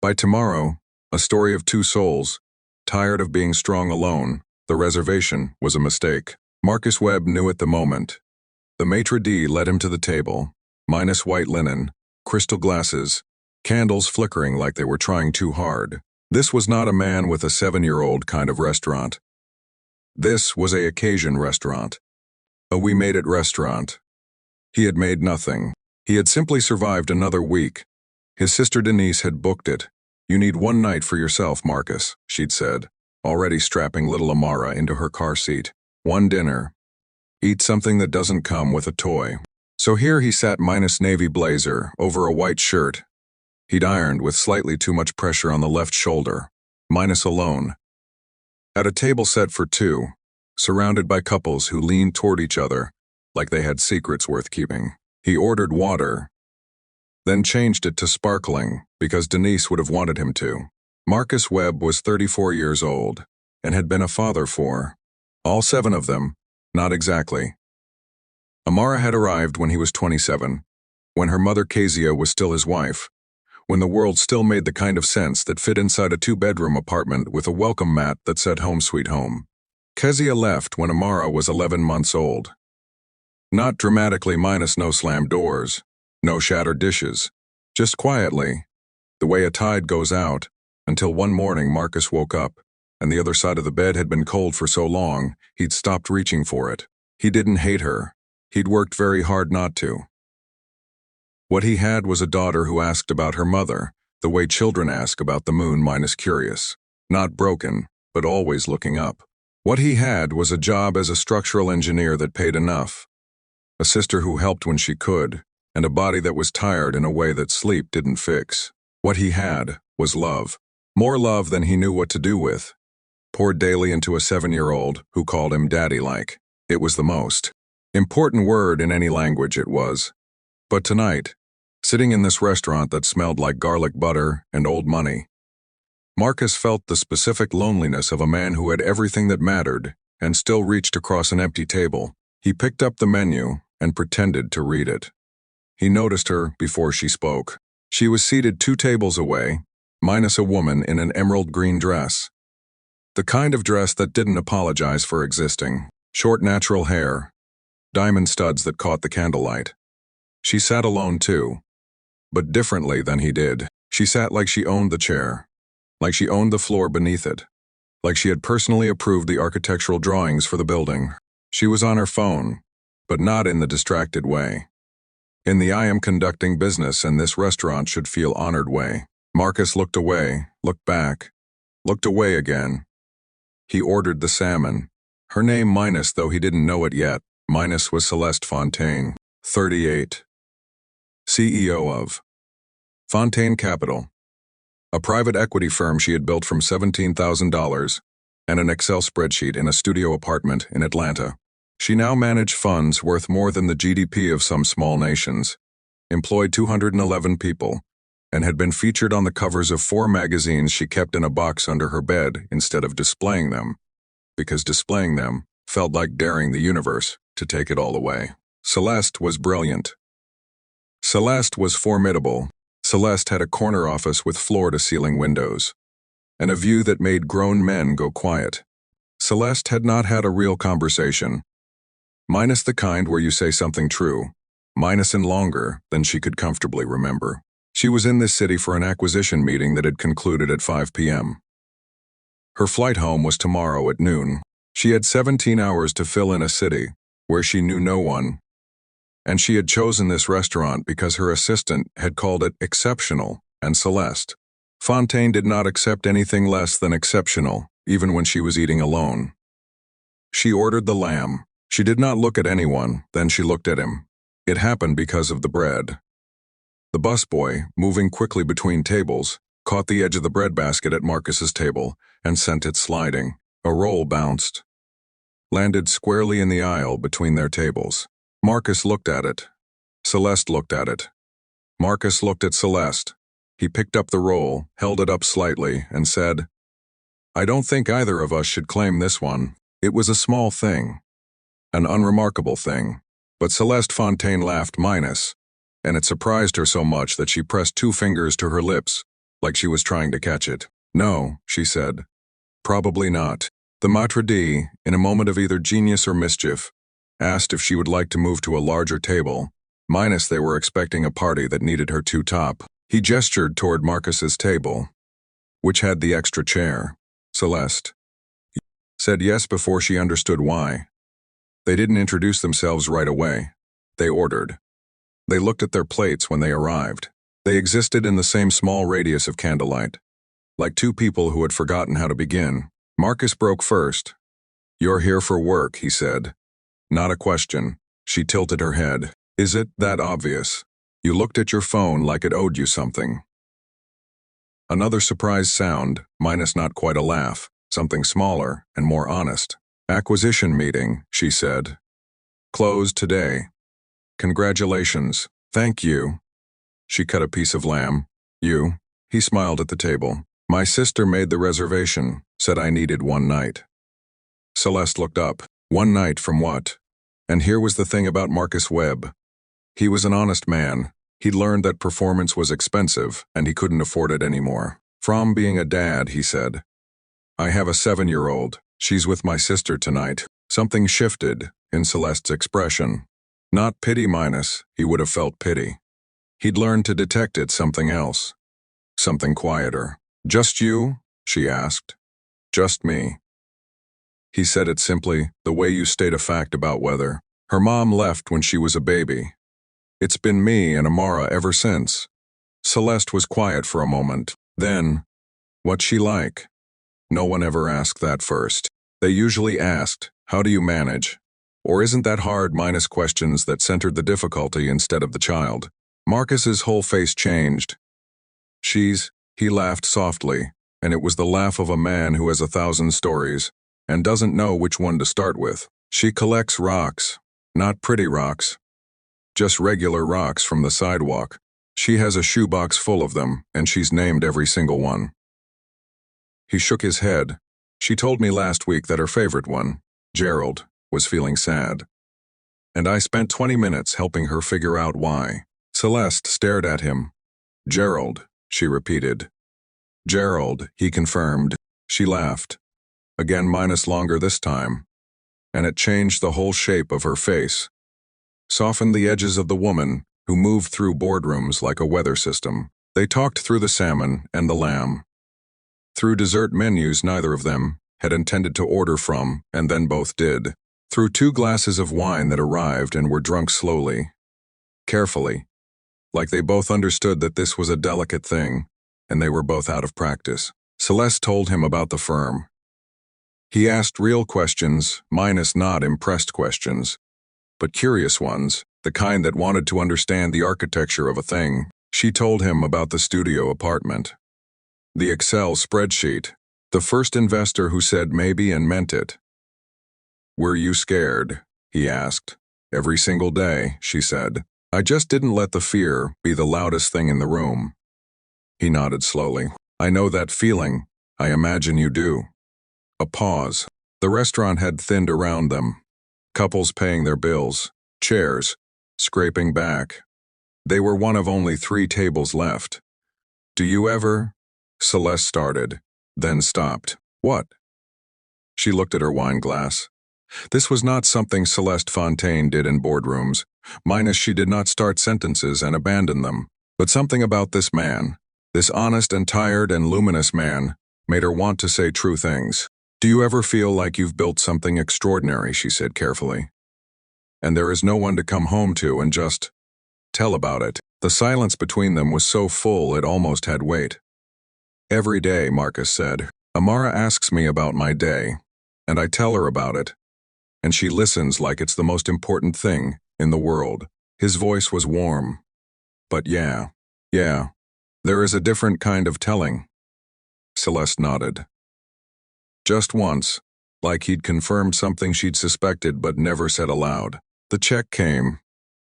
By tomorrow, a story of two souls, tired of being strong alone. The reservation was a mistake. Marcus Webb knew at the moment. The maitre d' led him to the table, minus white linen, crystal glasses, candles flickering like they were trying too hard. This was not a man with a 7-year-old kind of restaurant. This was a occasion restaurant. A we made it restaurant. He had made nothing. He had simply survived another week. His sister Denise had booked it. "You need one night for yourself, Marcus," she'd said, already strapping little Amara into her car seat. "One dinner. Eat something that doesn't come with a toy." So here he sat minus navy blazer over a white shirt. He'd ironed with slightly too much pressure on the left shoulder, minus alone. At a table set for two, surrounded by couples who leaned toward each other like they had secrets worth keeping. He ordered water, then changed it to sparkling because Denise would have wanted him to. Marcus Webb was 34 years old and had been a father for all 7 of them, not exactly. Amara had arrived when he was 27, when her mother Kezia was still his wife, when the world still made the kind of sense that fit inside a 2-bedroom apartment with a welcome mat that said "Home Sweet Home." Kezia left when Amara was 11 months old. Not dramatically, minus no slammed doors, no shattered dishes, just quietly, the way a tide goes out, until one morning Marcus woke up, and the other side of the bed had been cold for so long he'd stopped reaching for it. He didn't hate her. He'd worked very hard not to. What he had was a daughter who asked about her mother, the way children ask about the moon, minus curious. Not broken, but always looking up. What he had was a job as a structural engineer that paid enough, a sister who helped when she could, and a body that was tired in a way that sleep didn't fix. What he had was love. More love than he knew what to do with. Poured daily into a 7-year-old who called him daddy-like. It was the most important word in any language, it was. But tonight, sitting in this restaurant that smelled like garlic butter and old money, Marcus felt the specific loneliness of a man who had everything that mattered and still reached across an empty table. He picked up the menu and pretended to read it. He noticed her before she spoke. She was seated 2 tables away, minus a woman in an emerald green dress. The kind of dress that didn't apologize for existing. Short natural hair, diamond studs that caught the candlelight. She sat alone too, but differently than he did. She sat like she owned the chair, like she owned the floor beneath it, like she had personally approved the architectural drawings for the building. She was on her phone, but not in the distracted way. In the "I am conducting business and this restaurant should feel honored" way. Marcus looked away, looked back, looked away again. He ordered the salmon. Her name minus, though he didn't know it yet, minus, was Celeste Fontaine, 38. CEO of Fontaine Capital, a private equity firm she had built from $17,000 and an Excel spreadsheet in a studio apartment in Atlanta. She now managed funds worth more than the GDP of some small nations, employed 211 people, and had been featured on the covers of 4 magazines she kept in a box under her bed instead of displaying them, because displaying them felt like daring the universe to take it all away. Celeste was brilliant. Celeste was formidable. Celeste had a corner office with floor-to-ceiling windows, and a view that made grown men go quiet. Celeste had not had a real conversation, minus the kind where you say something true, minus and longer than she could comfortably remember. She was in this city for an acquisition meeting that had concluded at 5 p.m. Her flight home was tomorrow at noon. She had 17 hours to fill in a city where she knew no one, and she had chosen this restaurant because her assistant had called it exceptional, and Celeste Fontaine did not accept anything less than exceptional, even when she was eating alone. She ordered the lamb. She did not look at anyone, then she looked at him. It happened because of the bread. The busboy, moving quickly between tables, caught the edge of the breadbasket at Marcus's table and sent it sliding. A roll bounced, landed squarely in the aisle between their tables. Marcus looked at it. Celeste looked at it. Marcus looked at Celeste. He picked up the roll, held it up slightly, and said, "I don't think either of us should claim this one." It was a small thing, an unremarkable thing, but Celeste Fontaine laughed minus, and it surprised her so much that she pressed 2 fingers to her lips like she was trying to catch it. No, she said. Probably not. The maitre d', in a moment of either genius or mischief, asked if she would like to move to a larger table, minus they were expecting a party that needed her two top. He gestured toward Marcus's table, which had the extra chair. Celeste said yes before she understood why. They didn't introduce themselves right away. They ordered. They looked at their plates when they arrived. They existed in the same small radius of candlelight, like two people who had forgotten how to begin. Marcus broke first. "You're here for work," he said. Not a question. She tilted her head. "Is it that obvious? You looked at your phone like it owed you something." Another surprise sound, minus not quite a laugh, something smaller and more honest. "Acquisition meeting," she said. "Closed today. Congratulations. Thank you." She cut a piece of lamb. "You?" He smiled at the table. "My sister made the reservation, said I needed one night." Celeste looked up. One night from what? And here was the thing about Marcus Webb. He was an honest man. He'd learned that performance was expensive, and he couldn't afford it anymore. "From being a dad," he said. "I have a 7-year-old. She's with my sister tonight." Something shifted in Celeste's expression. Not pity minus, he would have felt pity. He'd learned to detect it something else. Something quieter. "Just you?" she asked. "Just me." He said it simply, the way you state a fact about weather. Her mom left when she was a baby. It's been me and Amara ever since. Celeste was quiet for a moment. Then, "What's she like?" No one ever asked that first. They usually asked, "How do you manage?" Or "Isn't that hard?" minus questions that centered the difficulty instead of the child. Marcus's whole face changed. He laughed softly, and it was the laugh of a man who has 1,000 stories and doesn't know which one to start with. "She collects rocks. Not pretty rocks. Just regular rocks from the sidewalk. She has a shoebox full of them, and she's named every single one." He shook his head. "She told me last week that her favorite one, Gerald, was feeling sad. And I spent 20 minutes helping her figure out why." Celeste stared at him. "Gerald," she repeated. "Gerald," he confirmed. She laughed. Again minus longer this time. And it changed the whole shape of her face. Softened the edges of the woman who moved through boardrooms like a weather system. They talked through the salmon and the lamb. Through dessert menus neither of them had intended to order from, and then both did. Through 2 glasses of wine that arrived and were drunk slowly. Carefully. Like they both understood that this was a delicate thing, and they were both out of practice. Celeste told him about the firm. He asked real questions, minus not impressed questions, but curious ones, the kind that wanted to understand the architecture of a thing. She told him about the studio apartment. The Excel spreadsheet. The first investor who said maybe and meant it. "Were you scared?" he asked. "Every single day," she said. "I just didn't let the fear be the loudest thing in the room." He nodded slowly. "I know that feeling. I imagine you do." A pause. The restaurant had thinned around them. Couples paying their bills. Chairs, scraping back. They were one of only 3 tables left. "Do you ever?" Celeste started, then stopped. "What?" She looked at her wine glass. This was not something Celeste Fontaine did in boardrooms, minus she did not start sentences and abandon them. But something about this man, this honest and tired and luminous man, made her want to say true things. "Do you ever feel like you've built something extraordinary?" she said carefully. "And there is no one to come home to and just tell about it?" The silence between them was so full it almost had weight. "Every day," Marcus said. "Amara asks me about my day, and I tell her about it, and she listens like it's the most important thing in the world." His voice was warm. "But yeah, there is a different kind of telling." Celeste nodded. Just once, like he'd confirmed something she'd suspected but never said aloud. The check came.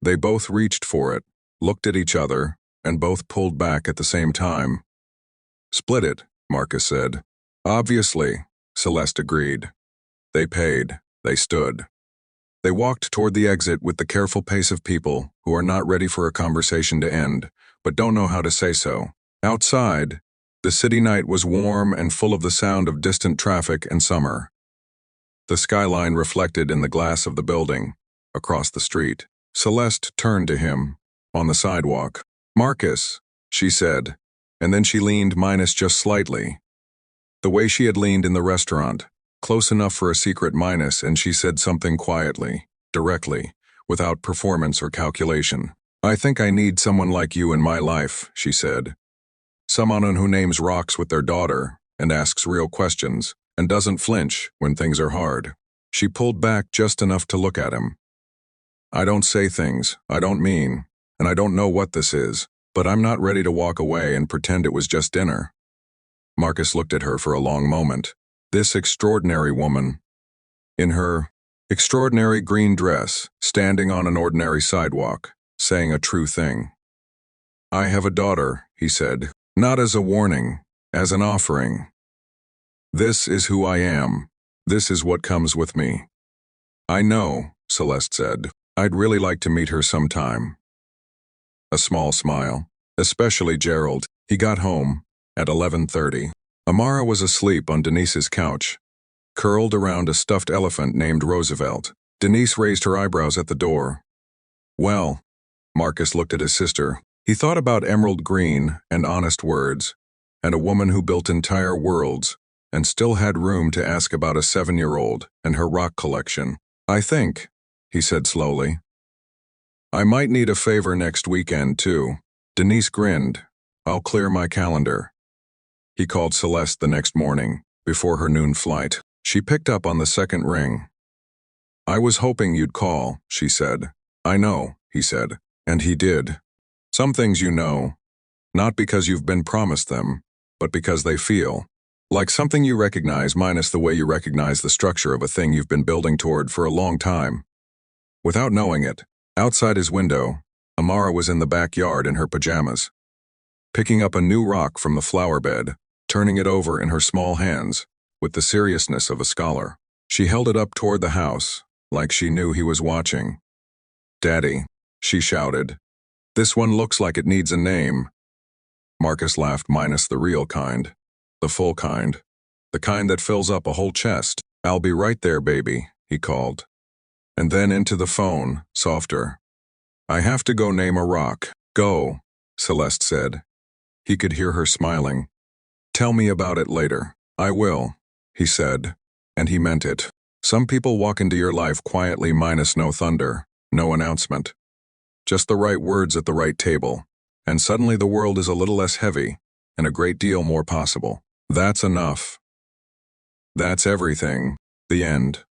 They both reached for it, looked at each other, and both pulled back at the same time. "Split it," Marcus said. "Obviously," Celeste agreed. They paid. They stood. They walked toward the exit with the careful pace of people who are not ready for a conversation to end, but don't know how to say so. Outside, The city night was warm and full of the sound of distant traffic and summer. The skyline reflected in the glass of the building, across the street. Celeste turned to him, on the sidewalk. "Marcus," she said, and then she leaned minus just slightly. The way she had leaned in the restaurant, close enough for a secret minus, and she said something quietly, directly, without performance or calculation. "I think I need someone like you in my life," she said. "Someone who names rocks with their daughter, and asks real questions, and doesn't flinch when things are hard." She pulled back just enough to look at him. "I don't say things I don't mean, and I don't know what this is, but I'm not ready to walk away and pretend it was just dinner." Marcus looked at her for a long moment. This extraordinary woman, in her extraordinary green dress, standing on an ordinary sidewalk, saying a true thing. "I have a daughter," he said, "not as a warning, as an offering. This is who I am. This is what comes with me." "I know," Celeste said. "I'd really like to meet her sometime." A small smile. "Especially Gerald." He got home at 11:30. Amara was asleep on Denise's couch, curled around a stuffed elephant named Roosevelt. Denise raised her eyebrows at the door. "Well," Marcus looked at his sister. He thought about emerald green and honest words, and a woman who built entire worlds, and still had room to ask about a 7-year-old and her rock collection. "I think," he said slowly, "I might need a favor next weekend, too." Denise grinned. "I'll clear my calendar." He called Celeste the next morning, before her noon flight. She picked up on the second ring. "I was hoping you'd call," she said. "I know," he said. And he did. "Some things you know, not because you've been promised them, but because they feel like something you recognize, minus the way you recognize the structure of a thing you've been building toward for a long time." Without knowing it, outside his window, Amara was in the backyard in her pajamas, picking up a new rock from the flower bed, turning it over in her small hands, with the seriousness of a scholar. She held it up toward the house, like she knew he was watching. "Daddy," she shouted, "this one looks like it needs a name." Marcus laughed, minus the real kind, the full kind, the kind that fills up a whole chest. "I'll be right there, baby," he called. And then into the phone, softer. "I have to go name a rock." "Go," Celeste said. He could hear her smiling. "Tell me about it later." "I will," he said, and he meant it. Some people walk into your life quietly, minus no thunder, no announcement. Just the right words at the right table, and suddenly the world is a little less heavy, and a great deal more possible. That's enough. That's everything. The end.